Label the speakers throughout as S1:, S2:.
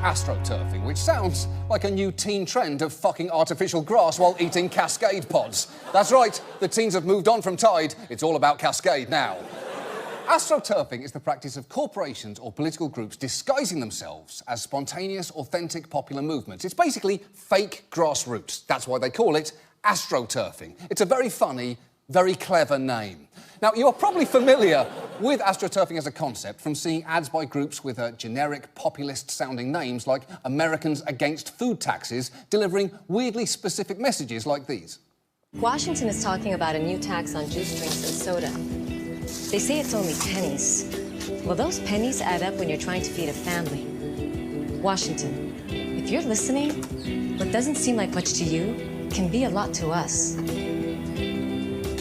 S1: Astroturfing, which sounds like a new teen trend of fucking artificial grass while eating Cascade pods. That's right, the teens have moved on from Tide. It's all about Cascade now. Astroturfing is the practice of corporations or political groups disguising themselves as spontaneous, authentic popular movements. It's basically fake grassroots. That's why they call it astroturfing. It's a very funny, very clever name. Now, you're probably familiar with astroturfing as a concept from seeing ads by groups with generic, populist-sounding names like Americans Against Food Taxes, delivering weirdly specific messages like these.
S2: Washington is talking about a new tax on juice drinks and soda. They say it's only pennies. Well, those pennies add up when you're trying to feed a family. Washington, if you're listening, what doesn't seem like much to you can be a lot to us.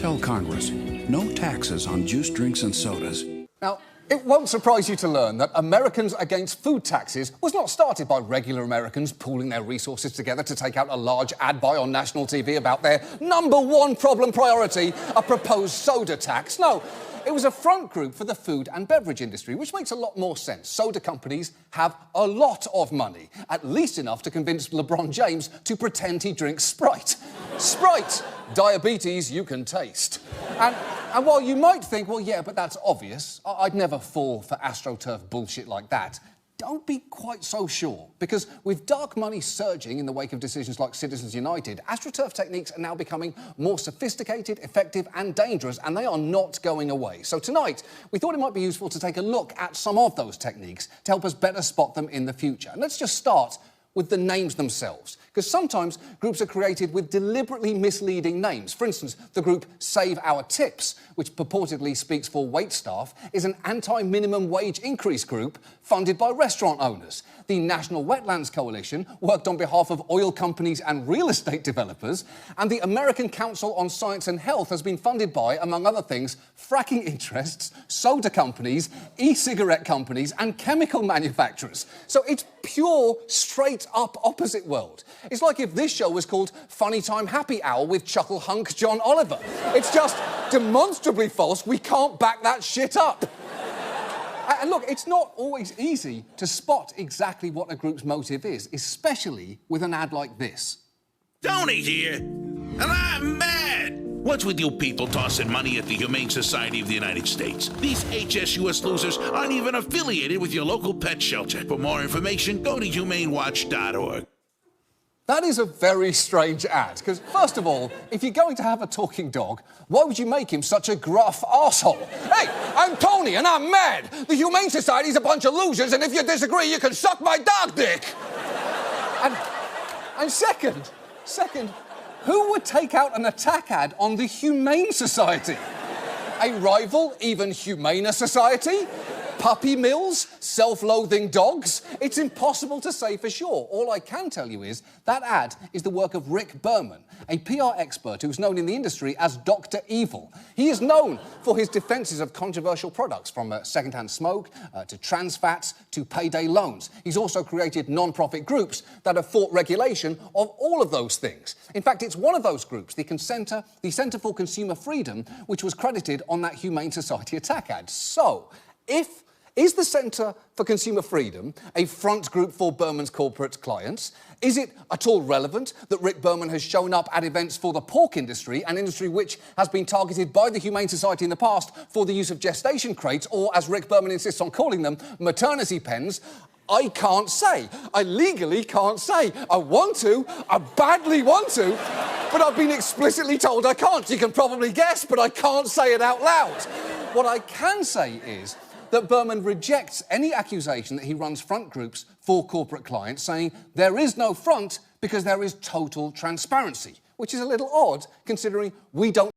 S3: Tell Congress, no taxes on juice drinks and sodas.
S1: Now, it won't surprise you to learn that Americans Against Food Taxes was not started by regular Americans pooling their resources together to take out a large ad buy on national TV about their #1 problem priority, a proposed soda tax. No, it was a front group for the food and beverage industry, which makes a lot more sense. Soda companies have a lot of money, at least enough to convince LeBron James to pretend he drinks Sprite. Sprite, diabetes you can taste. And while you might think, well, yeah, but that's obvious, I'd never fall for AstroTurf bullshit like that, don't be quite so sure, because with dark money surging in the wake of decisions like Citizens United, AstroTurf techniques are now becoming more sophisticated, effective and dangerous, and they are not going away. So tonight, we thought it might be useful to take a look at some of those techniques to help us better spot them in the future. And let's just start with the names themselves, because sometimes groups are created with deliberately misleading names. For instance, the group Save Our Tips, which purportedly speaks for waitstaff, is an anti-minimum wage increase group funded by restaurant owners. The National Wetlands Coalition worked on behalf of oil companies and real estate developers, and the American Council on Science and Health has been funded by, among other things, fracking interests, soda companies, e-cigarette companies and chemical manufacturers. So it's pure, straight-up opposite world. It's like if this show was called Funny Time Happy Hour with Chuckle Hunk John Oliver. It's just demonstrably false. We can't back that shit up. And look, it's not always easy to spot exactly what a group's motive is, especially with an ad like this.
S4: Tony here, and I'm mad. What's with you people tossing money at the Humane Society of the United States? These HSUS losers aren't even affiliated with your local pet shelter. For more information, go to humanewatch.org.
S1: That is a very strange ad, because first of all, if you're going to have a talking dog, why would you make him such a gruff arsehole? Hey, I'm Tony and I'm mad. The Humane Society's a bunch of losers, and if you disagree, you can suck my dog dick. And second, who would take out an attack ad on the Humane Society? A rival, even humaner society? Puppy mills? Self-loathing dogs? It's impossible to say for sure. All I can tell you is that ad is the work of Rick Berman, a PR expert who's known in the industry as Dr. Evil. He is known for his defences of controversial products, from second-hand smoke to trans fats to payday loans. He's also created non-profit groups that have fought regulation of all of those things. In fact, it's one of those groups, the Centre for Consumer Freedom, which was credited on that Humane Society attack ad. So, is the Centre for Consumer Freedom a front group for Berman's corporate clients? Is it at all relevant that Rick Berman has shown up at events for the pork industry, an industry which has been targeted by the Humane Society in the past for the use of gestation crates, or, as Rick Berman insists on calling them, maternity pens? I can't say. I legally can't say. I want to, I badly want to, but I've been explicitly told I can't. You can probably guess, but I can't say it out loud. What I can say is that Berman rejects any accusation that he runs front groups for corporate clients, saying there is no front because there is total transparency, which is a little odd considering we don't